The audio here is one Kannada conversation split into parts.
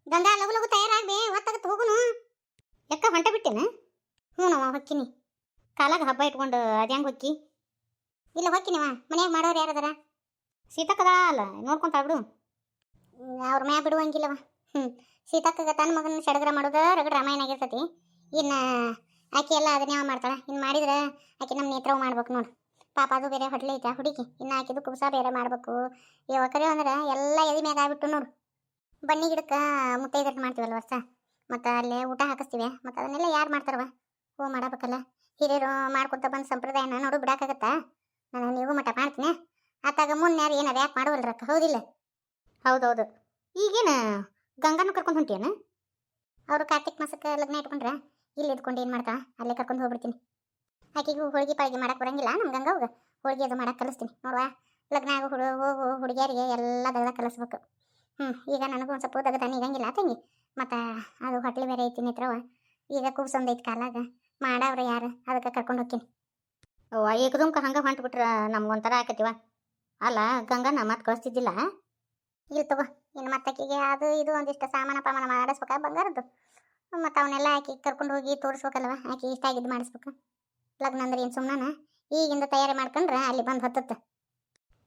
ಗಂಗಾ ಲಗು ಲಗು ತಯಾರಾಗ್ಬೇ ಹೊತ್ತಾಗತ್ತೆ ಹೋಗುನು. ಯಾಕ ಹೊಂಟ ಬಿಟ್ಟೇನ? ಹ್ಞೂ ನವ ಹೊಕ್ಕಿನಿ. ಕಾಲಾಗ ಹಬ್ಬ ಇಟ್ಕೊಂಡು ಅದ್ಯಾಂಗ ಹೊಕ್ಕಿ? ಇಲ್ಲ ಹೊಕ್ಕಿನಿವ. ಮನ್ಯಾಗ ಮಾಡೋರು ಯಾರದಾರ? ಸೀತಕ್ಕದ ಅಲ್ಲ ನೋಡ್ಕೊಂತ ಬಿಡು. ಅವ್ರ ಮ್ಯಾ ಬಿಡುವಂಗಿಲ್ಲವ. ಸೀತಕ್ಕಗ ತನ್ನ ಮಗನ ಸಡಗರ ಮಾಡೋದು ರಗಡ ರಾಮಾಯಣ ಆಗಿರ್ತೈತಿ. ಇನ್ನು ಆಕೆ ಎಲ್ಲ ಅದನ್ನೇ ಮಾಡ್ತಾಳೆ. ಇನ್ನು ಮಾಡಿದ್ರೆ ಆಕೆ ನಮ್ಮ ನೇತ್ರವು ಮಾಡ್ಬೇಕು ನೋಡು. ಪಾಪ ಅದು ಬೇರೆ ಹೊಟ್ಲೆ ಐತೆ ಹುಡುಗಿ. ಇನ್ನು ಆಕಿದು ಕುಬ್ಸ ಬೇರೆ ಮಾಡ್ಬೇಕು. ಇವಾಗ ಕರೆ ಅಂದ್ರೆ ಎಲ್ಲ ಎದಿ ಮ್ಯಾಗ ಆಗ್ಬಿಟ್ಟು ನೋಡು. ಬನ್ನಿ ಗಿಡಕ್ಕೆ ಮುತ್ತೈದಟ್ಟು ಮಾಡ್ತೀವಲ್ಲ ವರ್ಷ. ಮತ್ತು ಅಲ್ಲೇ ಊಟ ಹಾಕಿಸ್ತೀವಿ. ಮತ್ತು ಅದನ್ನೆಲ್ಲ ಯಾರು ಮಾಡ್ತಾರವ? ಓ ಮಾಡಬೇಕಲ್ಲ. ಹಿರಿಯರು ಮಾಡ್ಕೊತ ಬಂದು ಸಂಪ್ರದಾಯನ ನೋಡು ಬಿಡಾಕಾಗತ್ತಾ? ನಾನು ನೀವು ಮಠ ಮಾಡ್ತೀನಿ. ಆತಾಗ ಮುನ್ನ ಯಾರು ಏನಾರು ಯಾಕೆ ಮಾಡುವಲ್ರಕ್ಕ, ಹೌದಿಲ್ಲ? ಹೌದೌದು. ಈಗೇನು ಗಂಗಾನು ಕರ್ಕೊಂಡು ಹೊಂಟೇನು? ಅವರು ಕಾರ್ತಿಕ್ ಮಾಸಕ್ಕೆ ಲಗ್ನ ಇಟ್ಕೊಂಡ್ರೆ ಇಲ್ಲಿ ಇದ್ಕೊಂಡು ಏನು ಮಾಡ್ತಾ ಅಲ್ಲೇ ಕರ್ಕೊಂಡು ಹೋಗ್ಬಿಡ್ತೀನಿ. ಆಕೆಗೂ ಹೋಳಿಗೆ ಪಾಳಿಗೆ ಮಾಡಕ್ಕೆ ಬರಂಗಿಲ್ಲ ನಮ್ಮ ಗಂಗಾವ್ಗೆ. ಹೋಳಿಗೆ ಅದು ಮಾಡಕ್ಕೆ ಕಲಿಸ್ತೀನಿ ನೋಡುವ. ಲಗ್ನ ಆಗೋ ಹೋಗು ಹುಡುಗಿಯರಿಗೆ ಎಲ್ಲ ದಗದ ಕಲಿಸ್ಬೇಕು. ಈಗ ನನಗೂ ಒಂದು ಸ್ವಲ್ಪ ದಗದ ನೀಗಂಗಿಲ್ಲ ತಂಗಿ. ಮತ್ತು ಅದು ಹೊಟ್ಲೆ ಬೇರೆ ಐತಿ ನೇತ್ರವ. ಈಗ ಕೂಸೊಂದೈತಿ ಕಾಲಾಗ ಮಾಡವ್ರ ಯಾರು, ಅದಕ್ಕೆ ಕರ್ಕೊಂಡು ಹೋಗ್ತೀನಿ. ಓ ಏಕದುಮ್ಕ ಹಂಗೆ ಹೊಂಟ್ಬಿಟ್ರೆ ನಮ್ಗೊಂಥರ ಆಕತಿವ. ಅಲ್ಲ ಗಂಗನ ಮತ್ತೆ ಕಳಿಸ್ತಿದ್ದಿಲ್ಲ? ಇಲ್ಲ ತಗೋ. ಇನ್ನು ಮತ್ತಕ್ಕಿಗೆ ಅದು ಇದು ಒಂದಿಷ್ಟು ಸಾಮಾನ ಪಾಮಾನ ಮಾಡಿಸ್ಬೇಕಾ ಬಂಗಾರದ್ದು. ಮತ್ತು ಅವನ್ನೆಲ್ಲ ಆಕೆ ಕರ್ಕೊಂಡು ಹೋಗಿ ತೋರಿಸ್ಬೇಕಲ್ವ. ಆಕೆ ಇಷ್ಟ ಆಗಿದ್ದು ಮಾಡಿಸ್ಬೇಕು. ಲಗ್ನ ಅಂದ್ರೆ ಏನು ಸುಮ್ಮನ ಈಗಿಂದ ತಯಾರಿ ಮಾಡ್ಕೊಂಡ್ರೆ ಅಲ್ಲಿ ಬಂದು ಹೊತ್ತತ್ತೆ.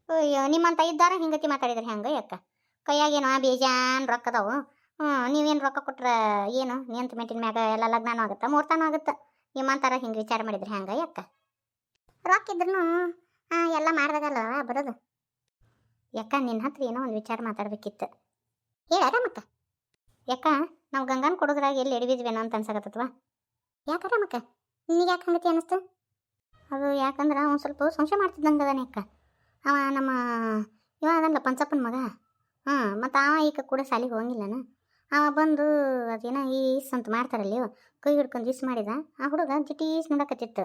ಅಯ್ಯೋ ನಿಮ್ಮಂತ ಇದ್ದಾರ ಹಿಂಗತಿ ಮಾತಾಡಿದ್ರೆ ಹೆಂಗೆ ಯಾಕ? ಕೈಯಾಗೇನೋ ಬೇಜಾನ್ ರೊಕ್ಕದವು. ನೀವೇನು ರೊಕ್ಕ ಕೊಟ್ರೆ ಏನು ನಿಂತ ಮೆಟ್ಟಿನ ಮ್ಯಾಗ ಎಲ್ಲ ಲಗ್ನನೂ ಆಗುತ್ತೆ ಮುಹೂರ್ತನೂ ಆಗುತ್ತೆ. ನಿಮ್ಮಂತಾರ ಹಿಂಗೆ ವಿಚಾರ ಮಾಡಿದ್ರೆ ಹೆಂಗೆ ಯಾಕ? ರೊಕ್ಕ ಇದ್ರೂ ಎಲ್ಲ ಮಾಡ್ದಾಗಲ್ಲ ಬರೋದು. ಯಾಕ ನಿನ್ನ ಹತ್ರ ಏನೋ ಒಂದು ವಿಚಾರ ಮಾತಾಡ್ಬೇಕಿತ್ತು. ಹೇಳಾರ ಮತ್ತೆ? ಯಾಕ ನಾವು ಗಂಗಾನ ಕೊಡೋದ್ರಾಗ ಎಲ್ಲಿ ಎಡವಿದ್ವೇನೋ ಅಂತ ಅನ್ಸಕತ್ತತ್ವ. ಯಾಕಾರ ಮಕ್ಕ ನಿನಗೆ ಯಾಕೆ ಹಂಗತಿ ಅನ್ನಿಸ್ತು? ಅದು ಯಾಕಂದ್ರೆ ಅವ್ನು ಸ್ವಲ್ಪ ಸಂಶಯ ಮಾಡ್ತಿದ್ದಂಗೆ ಅದಾನೆ ಅಕ್ಕ. ಅವ ನಮ್ಮ ಇವ ಅದಲ್ಲ ಪಂಚಪ್ಪನ ಮಗ. ಮತ್ತು ಅವ ಈಗ ಕೂಡ ಶಾಲಿಗೆ ಹೋಗಂಗಿಲ್ಲನ. ಅವ ಬಂದು ಅದೇನೋ ಈಸ್ ಅಂತ ಮಾಡ್ತಾರಲ್ಲಿ ಕೈ ಹಿಡ್ಕೊಂಡು ಈಸ್ ಮಾಡಿದ. ಆ ಹುಡುಗ ಜಿಟೀಸ್ ನೋಡಕತ್ತಿತ್ತು.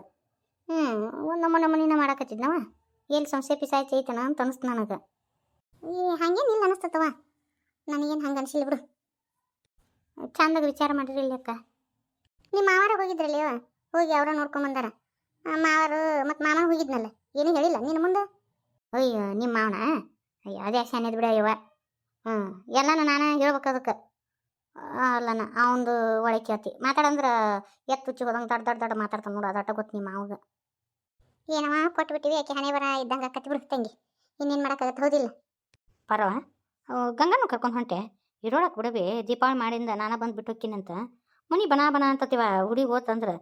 ಒಂದು ನಮ್ಮನಿನ ಮಾಡಕತ್ತಿದ್ನವ. ಎಲ್ಲಿ ಸಂಶಯ ಪಿಸಾಯ್ತು ಐತನ ಅಂತ ಅನಿಸ್ತು ನನಗೆ. ಹಾಗೇನಿಲ್ಲ ಅನಿಸ್ತತವ. ನನಗೇನು ಹಂಗೆ ಅನಿಸಿಲ್ಲ ಬಿಡು. ಚಂದಾಗ ವಿಚಾರ ಮಾಡಿರಲಿ ಅಕ್ಕ. ನಿಮ್ಮ ಮಾವಾರ ಹೋಗಿದ್ರಲ್ಲಿ ಹೋಗಿ ಅವರ ನೋಡ್ಕೊಂಬಂದಾರ. ಮಾವರು ಮತ್ತು ಮಾಮನ ಹೋಗಿದ್ನಲ್ಲ ಏನೂ ಹೇಳಿಲ್ಲ ನಿನ್ನ ಮುಂದೆ? ಅಯ್ಯೋ ನಿಮ್ಮ ಮಾವನ ಅಯ್ಯೋ ಅದೇ ಶಾನ್ಯದ ಬಿಡ ಅಯ್ಯವ. ಎಲ್ಲನೂ ನಾನು ಹೇಳ್ಬೇಕು ಅದಕ್ಕೆ. ಅಲ್ಲನ ಅವಂದು ಒಳಗೆ ಕೇಳ್ತಿ ಮಾತಾಡಂದ್ರೆ ಎತ್ತು ಹುಚ್ಚಿ ಹೋದಂಗೆ ದೊಡ್ಡ ದೊಡ್ಡ ದೊಡ್ಡ ಮಾತಾಡ್ತಾನೆ ನೋಡು. ಅದಟ್ಟ ಗೊತ್ತು ನಿಮ್ಮ ಮಾವಾಗ. ಏನವ ಕೊಟ್ಬಿಟ್ಟಿವಿ ಆಕೆ ಹಣೆ ಬರ ಇದ್ದಂಗೆ ಕತ್ತಿ ಬಿಡು ತಂಗಿ. ಇನ್ನೇನು ಮಾಡೋಕ್ಕಾಗತ್ತೆ, ಹೌದಿಲ್ಲ? ಪರವ ಗಂಗನೂ ಕರ್ಕೊಂಡು ಹೊಂಟೆ. ಇರೋಳಕ್ಕೆ ಬಿಡಬಿ ದೀಪಾವಳಿ ಮಾಡಿಂದ ನಾನು ಬಂದು ಬಿಟ್ಟು ಹೋಗ್ತೀನಂತ ಮನೆ ಬಣ ಬಣ ಅಂತತಿವ. ಹುಡುಗಿ ಹೋತಂದ್ರೆ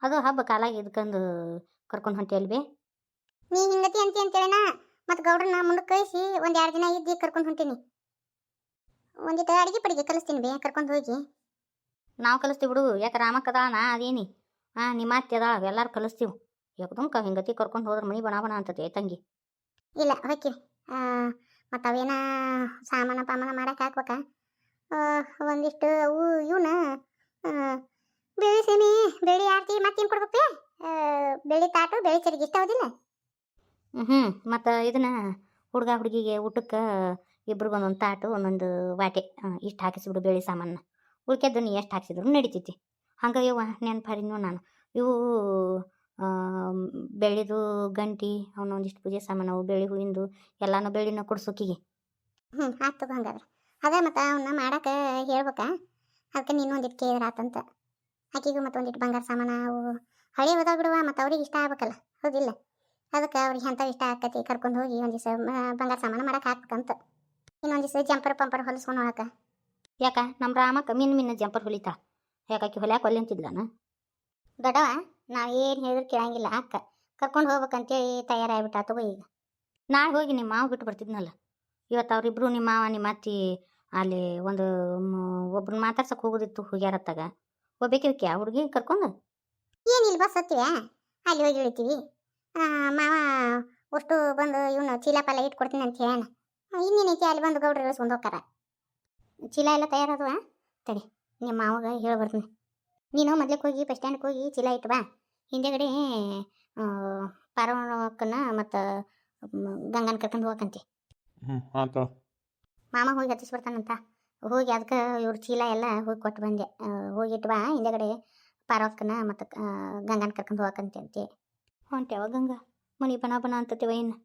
ಅದು ಹಬ್ಬ ಕಾಲಾಗಿ ಇದ್ಕೊಂಡು ಕರ್ಕೊಂಡು ಹೊಂಟಿ ಅಲ್ಬಿ. ನೀ ಹಿಂಗತಿ ಅಂತಿ ಅಂತೇಳಿನ ಮತ್ತು ಗೌಡ್ರನ್ನ ಮುಂದಕ್ಕೆ ಕಳಿಸಿ ಒಂದು 2 ದಿನ ಇದ್ದು ಕರ್ಕೊಂಡು ಹೊಂಟೀನಿ. ಒಂದಿಟ್ಟು ಅಡುಗೆ ಪಡಿಗೆ ಕಲಿಸ್ತೀನಿ ಬೇ ಕರ್ಕೊಂಡು ಹೋಗಿ. ನಾವು ಕಲಿಸ್ತೀವಿ ಬಿಡು. ಯಾಕೆ ರಾಮಕ್ಕದ ನಾ ಅದೇನಿ ನಿಮ್ಮ ಅತ್ತೆ ಅದ ಎಲ್ಲರೂ ಕಲಿಸ್ತೀವಿ. ಯಾಕದಂಕ ಹಿಂಗತಿ ಕರ್ಕೊಂಡು ಹೋದ್ರೆ ಮನೆ ಬಣ ಬಣ ಅಂತತಿ ತಂಗಿ. ಇಲ್ಲ ಹೊಕ್ಕಿ. ಮತ್ತು ಅವೇನ ಸಾಮಾನ ಪಾಮಾನ ಮಾಡಕ್ಕೆ ಹಾಕ್ಬೇಕ. ಒಂದಿಷ್ಟು ಅವು ಇವನ್ನ ಬೇಳೆ ಸೇಮಿ ಬೇಳೆ ಆರತಿ ಮತ್ತೇನು ಕೊಡ್ಬೇಕು? ಬೇಳೆ ತಾಟು ಬೇಳೆ ಚರಿಗೆ ಇಷ್ಟ ಆಗೋದಿಲ್ಲ? ಮತ್ತು ಇದನ್ನ ಹುಡುಗ ಹುಡುಗಿಗೆ ಊಟಕ್ಕೆ ಇಬ್ರಿಗೊಂದೊಂದು ತಾಟು ಒಂದೊಂದು ವಾಟೆ ಇಷ್ಟು ಹಾಕಿಸ್ಬಿಡು ಬೇಳೆ ಸಾಮಾನು. ಉಳ್ಕೆದ್ದು ನೀ ಎಷ್ಟು ಹಾಕ್ಸಿದ್ರು ನಡಿತೈತಿ. ಹಂಗೆ ಇವ ನೆನ್ಪಾರಿನೂ ನಾನು ಇವು ಬೆಳೆದು ಗಂಟಿ ಅವನೊಂದಿಷ್ಟು ಪೂಜೆ ಸಾಮಾನು ಅವು ಬೇಳೆ ಹೂವಿಂದು ಎಲ್ಲನೂ ಬೇಳೆನ ಕೊಡ್ಸೋಕಿಗೆ. ಆಯ್ತು ಹಂಗಾದ್ರೆ ಅದೇ ಮತ್ತು ಅವನ್ನ ಮಾಡೋಕೆ ಹೇಳ್ಬೇಕಾ? ಅದಕ್ಕೆ ನೀನು ಒಂದಿಟ್ಟು ಕೇಳಿದ್ರೆ ಆತಂತ. ಆಕೆಗೂ ಮತ್ತು ಒಂದಿಟ್ಟು ಬಂಗಾರ ಸಾಮಾನು ಅವು ಹಳೆ ಹೋದಾಗ ಬಿಡುವ. ಮತ್ತು ಅವ್ರಿಗೆ ಇಷ್ಟ ಆಗ್ಬೇಕಲ್ಲ, ಹೌದಿಲ್ಲ? ಅದಕ್ಕೆ ಅವ್ರಿಗೆ ಅಂಥವು ಇಷ್ಟ ಆಕತಿ ಕರ್ಕೊಂಡು ಹೋಗಿ ಒಂದು ದಿವಸ ಬಂಗಾರ ಸಾಮಾನು ಮಾಡಕ್ಕೆ ಹಾಕ್ಬೇಕಂತ. ಇನ್ನೊಂದು ದಿವಸ ಜಂಪರ್ ಪಂಪರ್ ಹೊಲಿಸ್ಕೊಂಡು ಹೋಗಕ್ಕೆ. ಯಾಕ ನಮ್ಮ ರಾಮಕ್ಕ ಮಿನ್ನ ಜಂಪರ್ ಹೊಲಿತಾ? ಯಾಕೆ ಹೊಲ್ಯಾಕೆ ಹೊಲಿ ಅಂತಿದ್ಲಾನ? ದೊಡ್ಡವ ನಾವೇನು ಹೇಳಿದ್ರೆ ಕೇಳಂಗಿಲ್ಲ. ಅಕ್ಕ ಕರ್ಕೊಂಡು ಹೋಗ್ಬೇಕಂತೇಳಿ ತಯಾರಾಗ್ಬಿಟ್ಟ ತಗೋ. ಈಗ ನಾಳೆ ಹೋಗಿ ನಿಮ್ಮ ಮಾವು ಬಿಟ್ಟು ಬರ್ತಿದ್ನಲ್ಲ. ಇವತ್ತು ಅವರಿಬ್ರು ನಿಮ್ಮ ಮಾವ ನಿಮ್ಮ ಅತ್ತಿ ಅಲ್ಲಿ ಒಂದು ಒಬ್ರನ್ನ ಮಾತಾಡ್ಸಕ್ಕೆ ಹೋಗೋದಿತ್ತು. ಹೋಗ್ಯಾರತ್ತಾಗ ಹೋಗ್ಬೇಕಿ ಆ ಹುಡುಗಿ ಕರ್ಕೊಂಡು. ಏನಿಲ್ಲ ಬಸ್ ಹತ್ತಿವ ಅಲ್ಲಿ ಹೋಗಿ ಇಳಿತೀವಿ. ಮಾವ ಅಷ್ಟು ಬಂದು ಇವನು ಚೀಲ ಪಾಲ ಇಟ್ಕೊಡ್ತೀನಿ ಅಂತ ಹೇಳ. ಇನ್ನೇನೈತಿ ಅಲ್ಲಿ ಬಂದು ಗೌಡ್ರು ಇಳಿಸ್ಕೊಂಡು ಹೋಗ್ತಾರ. ಚೀಲ ಎಲ್ಲ ತಯಾರದವ ತಡಿ ನಿಮ್ಮ ಮಾವಾಗ ಹೇಳಿ ಬರ್ತೀನಿ. ನೀನು ಮೊದ್ಲಿಗೆ ಹೋಗಿ ಬಸ್ ಸ್ಟ್ಯಾಂಡ್ಗೆ ಹೋಗಿ ಚೀಲ ಇಟ್ಟು ಬಾ. ಹಿಂದೆಗಡೆ ಪಾರವಕ್ಕನ್ನ ಮತ್ತು ಗಂಗನ ಕರ್ಕೊಂಡು ಹೋಗಕ್ಕಂತಿ. ಮಾಮ ಹೋಗಿ ಹತ್ತಿಸಿ ಬರ್ತಾನಂತ. ಹೋಗಿ ಅದಕ್ಕೆ ಇವ್ರ ಚೀಲ ಎಲ್ಲ ಹೋಗಿ ಕೊಟ್ಟು ಬಂದೆ. ಹೋಗಿಟ್ಟು ಬಾ ಹಿಂದೆಗಡೆ ಪಾರವಕ್ಕನ ಮತ್ತು ಗಂಗನ ಕರ್ಕೊಂಡು ಹೋಗಕ್ಕಂತೆ ಅಂತೆ. ಹೊಂಟ್ಯಾವ ಗಂಗಾ ಮನೆ ಬಣ ಬಣ ಅಂತತಿವ. ಇನ್ನು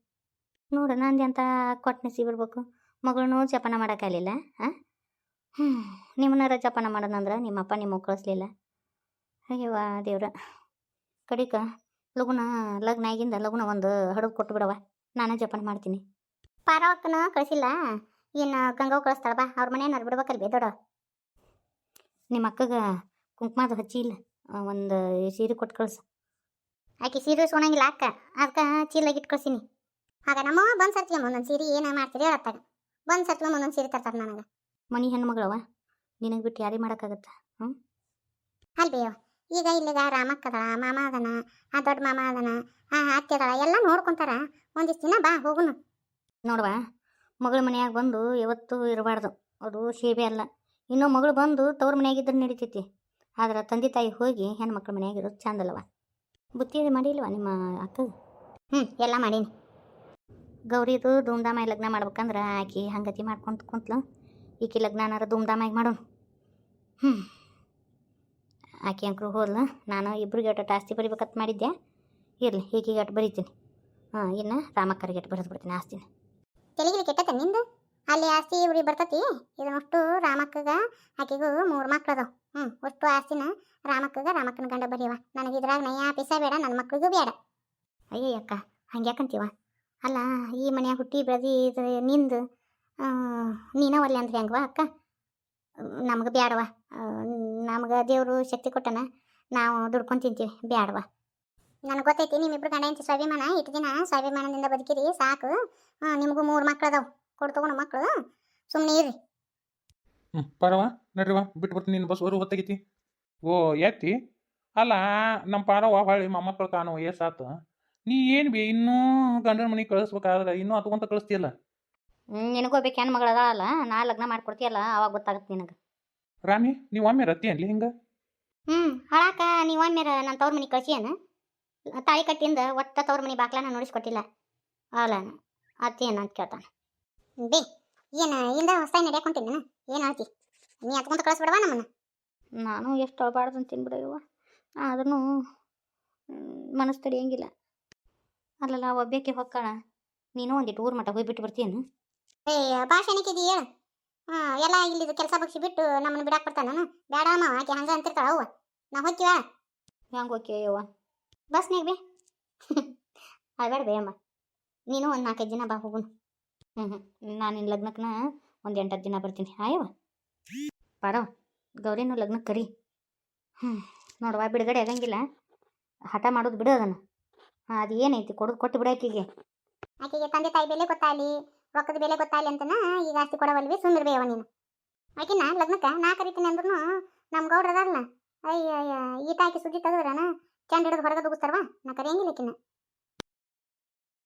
ನೋಡು ನಂದು ಅಂತ ಕೊಟ್ಟು ನಸಿ ಬಿಡ್ಬೇಕು. ಮಗಳನ್ನೂ ಜಪಾನ ಮಾಡೋಕ್ಕಾಗಲಿಲ್ಲ. ನಿಮ್ಮನ್ನ ಜಪಾನ ಮಾಡೋದಂದ್ರೆ ನಿಮ್ಮಪ್ಪ ನಿಮಗೆ ಕಳಿಸ್ಲಿಲ್ಲ. ಅಯ್ಯವ್ವ ದೇವ್ರ, ಕಡಿಕ ಲಗ್ನ ಆಗಿಂದ ಲಗುನ ಒಂದು ಹಡಗು ಕೊಟ್ಟು ಬಿಡವ, ನಾನು ಜಪಾನ ಮಾಡ್ತೀನಿ. ಪಾರವಕ್ಕನ ಕಳಿಸಿಲ್ಲ, ಇನ್ನು ಗಂಗಾವ್ ಕಳಿಸ್ತಾಳ ಬಾ, ಅವ್ರ ಮನೆಯವ್ರು ಬಿಡ್ಬೇಕಲ್ವೇ ದೊಡ್ಡ. ನಿಮ್ಮ ಅಕ್ಕಗೆ ಕುಂಕುಮದ ಹಚ್ಚಿ ಇಲ್ಲ, ಒಂದು ಸೀರೆ ಕೊಟ್ಟು ಕಳ್ಸು. ಆಕೆ ಸೀರೆ ಸೋಣಂಗಿಲ್ಲ ಅಕ್ಕ, ಅದಕ್ಕೆ ಚೀಲಾಗಿಟ್ಟು ಕಳ್ಸೀನಿ. ಆಗ ನಮ್ಮ ಬಂದು ಸರ್ತಿಗೆ ಒಂದೊಂದು ಸೀರೆ ಏನು ಮಾಡ್ತೀರಿ ಹೇಳತ್ತಾಗ, ಬಂದು ಸರ್ತಿಗೆ ಒಂದೊಂದು ಸೀರೆ ತರ್ತಾರೆ ನನಗೆ. ಮನೆ ಹೆಣ್ಮಗಳವ, ನಿನಗೆ ಬಿಟ್ಟು ಯಾರಿಗೆ ಮಾಡೋಕ್ಕಾಗತ್ತ? ಅಲ್ಬೇಯೋ, ಈಗ ಇಲ್ಲಿಗ ರಾಮಕ್ಕದ ಮಾಮ ಅದನ, ಆ ದೊಡ್ಡ ಮಾಮ ಅದನ, ಆ ಅತ್ತೆ ಅದಳ, ಎಲ್ಲ ನೋಡ್ಕೊಂತಾರ. ಒಂದಿಷ್ಟು ದಿನ ಬಾ ಹೋಗುನು. ನೋಡುವ, ಮಗಳ ಮನೆಯಾಗ ಬಂದು ಯಾವತ್ತೂ ಇರಬಾರ್ದು, ಅದು ಸೇವೆ ಅಲ್ಲ. ಇನ್ನೂ ಮಗಳು ಬಂದು ತವ್ರ ಮನೆಯಾಗಿದ್ರೆ ನಡೀತೈತಿ, ಆದ್ರೆ ತಂದೆ ತಾಯಿ ಹೋಗಿ ಹೆಣ್ಮಕ್ಳ ಮನೆಯಾಗಿರೋದು ಚಂದಲ್ಲವ. ಬುತ್ತಿ ಮಾಡಿಲ್ವ ನಿಮ್ಮ ಅಕ್ಕ? ಎಲ್ಲ ಮಾಡೀನಿ. ಗೌರಿದು ಧೂಮ್ಧಾಮಾಗಿ ಲಗ್ನ ಮಾಡ್ಬೇಕಂದ್ರೆ ಆಕಿ ಹಂಗತಿ ಮಾಡ್ಕೊಂತ ಕುಂತ್ಲು. ಈಕಿ ಲಗ್ನನಾರ ಧೂಮ್ಧಾಮಾಗಿ ಮಾಡೋಣ. ಆಕೆ ಅಂಕರು ಹೋದ್ಲ, ನಾನು ಇಬ್ರಿಗೆ ಅಟ್ಟು ಆಸ್ತಿ ಬರಿಬೇಕಂತ ಮಾಡಿದ್ದೆ. ಇರಲಿ, ಈಗೀಗ ಅಟ್ಟು ಬರೀತೀನಿ. ಇನ್ನು ರಾಮಕ್ಕರಿಗೆ ಅಟ್ಟು ಬರೆದು ಬಿಡ್ತೀನಿ ಆಸ್ತಿನ. ತೆಲಿಗಿಲಿ ಕೆಟ್ಟತೆ ನಿಂದು, ಅಲ್ಲಿ ಆಸ್ತಿ ಇವ್ರಿ ಬರ್ತತಿ. ಇದನ್ನಷ್ಟು ರಾಮಕ್ಕಗ ಆಕೆಗೂ 3 ಮಕ್ಳು ಅದಾವ. ಅಷ್ಟು ಆಸ್ತಿನ ರಾಮಕ್ಕಗ ರಾಮಕ್ಕನ ಗಂಡ ಬರೀವ. ನನಗೆ ಇದ್ರಾಗ ನಯ್ಯ ಪಿಸ ಬೇಡ, ನನ್ನ ಮಕ್ಳಿಗೂ ಬೇಡ. ಅಯ್ಯ ಅಕ್ಕ, ಹಂಗ್ಯಾಕಂತೀವ? ಅಲ್ಲ, ಈ ಮನ್ಯಾಗ ಹುಟ್ಟಿ ಬೆಳೆದಿ ನಿಂದು ನೀನ ಒಲ್ಲೆ ಅಂದ್ರೆ ಹೆಂಗವ ಅಕ್ಕ? ನಮ್ಗೆ ಬ್ಯಾಡವ, ನಮ್ಗೆ ದೇವರು ಶಕ್ತಿ ಕೊಟ್ಟನ, ನಾವು ದುಡ್ಕೊಂಡು ತಿಂತೀವಿ, ಬ್ಯಾಡವ. ನನಗೆ ಗೊತ್ತೈತಿ ನಿಮ್ಮಿಬ್ರು ಗಂಡ ಹೆಂಡತಿ ಸ್ವಾಭಿಮಾನ, ಇಟ್ಟು ದಿನ ಸ್ವಾಭಿಮಾನದಿಂದ ಬದುಕಿರಿ ಸಾಕು. ನಿಮಗೂ 3 ಮಕ್ಳು ಅದಾವ, ಕೊಡು ತಗೊಂಡು ಮಕ್ಕಳು, ಸುಮ್ಮನೆ ಇರ್ರಿ. ಪರವ ನಡ್ರಿವ, ಬಿಟ್ಟು ಬರ್ತೀನಿ. ನಿನ್ನ ಬಸ್ ಬರೋ ಹೊತ್ತಾಗೈತಿ. ಓ ಎತ್ತಿ ಅಲ್ಲ, ನಮ್ಮ ಪಾರವ್ವ ಹೊಳ್ಳಿ ಮೊಮ್ಮಕ್ಕಳು ಕಾಣೋ ವಯಸ್ಸಾತು. ನೀ ಏನು ಬಿ ಇನ್ನೂ ಗಂಡನ ಮನೆಗೆ ಕಳಿಸ್ಬೇಕಾದ್ರೆ ಇನ್ನೂ ಹತ್ಕೊಂತ ಕಳಿಸ್ತೀಯಲ್ಲ. ನಿನಗೂ ಬೇಕು ಹೆಣ್ಣು ಮಗಳು ಅದಾಳಲ್ಲ, ನಾ ಲಗ್ನ ಮಾಡ್ಕೊಡ್ತೀಯಲ್ಲ, ಅವಾಗ ಗೊತ್ತಾಗುತ್ತೆ ನಿನಗೆ. ರಾಣಿ, ನೀವು ಒಮ್ಮೆ ರತ್ತಿ ಅನ್ಲಿ ಹಿಂಗೆ? ಹಾಳಾಕ ನೀವು ಒಮ್ಮೆ ನನ್ನ ತವ್ರ ಮನೆಗೆ ಕಳ್ಸಿಯೇನು? ತಾಳಿ ಕಟ್ಟಿಂದ ಒಟ್ಟ ತವ್ರ ಮನೆ ಬಾಕ್ಲಾನ ನೋಡಿಸ್ಕೊಟ್ಟಿಲ್ಲ ಅವಲ್ಲ, ಅತ್ತೇನು ಅಂತ ಕೇಳ್ತಾನೆ. ಬೇ ಏನು ಇಂದ ಹೊಸ್ತಾಗಿ ನಡೆಯಾಕೊಂತೀನಿ ನಾನು, ಏನು ಹೇಳ್ತಿ? ನೀ ಹತ್ಕೊಂತ ಕಳಿಸ್ಬಿಡವಾ ನಮ್ಮನ್ನು? ನಾನು ಎಷ್ಟು ಅಳಬಾರ್ದು ಅಂತ ತಿನ್ಬಿಡವ, ಆದ್ರೂ ಮನಸ್ಸು ತಡಿಯಂಗಿಲ್ಲ. ಅಲ್ಲಲ್ಲ, ಒಬ್ಬಕ್ಕೆ ಹೊಕ್ಕಾಳ, ನೀನು ಒಂದಿಟ್ಟು ಊರು ಮಟ್ಟ ಹೋಗ್ಬಿಟ್ಟು ಬರ್ತೀಯೇನು? ಭಾಷಣಕ್ಕಿದೀ ಹೇಳು. ಎಲ್ಲ ಇಲ್ಲಿದು ಕೆಲಸ ಬಗ್ಸಿ ಬಿಟ್ಟು ನಮ್ಮನ್ನು ಬಿಡಾಕ್ ಬರ್ತಾನ ನಾನು? ಬೇಡ ಅಮ್ಮ, ಆಕೆ ಹಂಗೆ ಅಂತಿರ್ತಾಳ ಅವ್ವ. ನಾ ಹೋಗ್ತೀವ? ಹೆಂಗೆ ಹೋಗ್ಯವ್ವ? ಬಸ್ನಾಗ ಬೇ ಅಳ್ಬೇಡ ಬೇ ಅಮ್ಮ, ನೀನು ಒಂದು 4-5 ದಿನ ಬಾ ಹೋಗುನು. ನಾನು ನಿನ್ನ ಲಗ್ನಕ್ಕನ ಒಂದು 8-10 ದಿನ ಬರ್ತೀನಿ. ಆಯವ್ವ ಪಾರವ, ಗೌರಿನೂ ಲಗ್ನಕ್ಕೆ ಕರಿ. ನೋಡುವ, ಬಿಡುಗಡೆ ಆಗಂಗಿಲ್ಲ, ಹಠ ಮಾಡೋದು ಬಿಡು ಅದನ್ನು. ಅದು ಏನೈತಿ ಕೊಟ್ಟು ಬಿಡಾಕಿಗೆ. ಆಕೆಗೆ ತಂದೆ ತಾಯಿ ಬೆಲೆ ಗೊತ್ತಾಗಲಿ, ರೊಕ್ಕದ ಬೆಲೆ ಗೊತ್ತಾಗಲಿ ಅಂತನ ಈಗ ಆಸ್ತಿ ಕೊಡವಲ್ವಿ, ಸುಂದರಬೇವ ನೀನು. ಆಕಿನ ಲಗ್ನಕ್ಕೆ ನಾ ಕರಿತೀನಿ ಅಂದ್ರೂ ನಮ್ಮ ಗೌಡ್ರ ಅದಾರಲ್ಲ, ಅಯ್ಯ ಈತ ಆಕಿ ಸುದ್ದಿ ತೆಗೆದ್ರನ ಚಂದ ಹಿಡಿದು ಹೊರಗೆ ದುಗಿಸ್ತಾರವ, ನಾ ಕರಿಯಂಗಿಲ್ಲ ಆಕಿನ.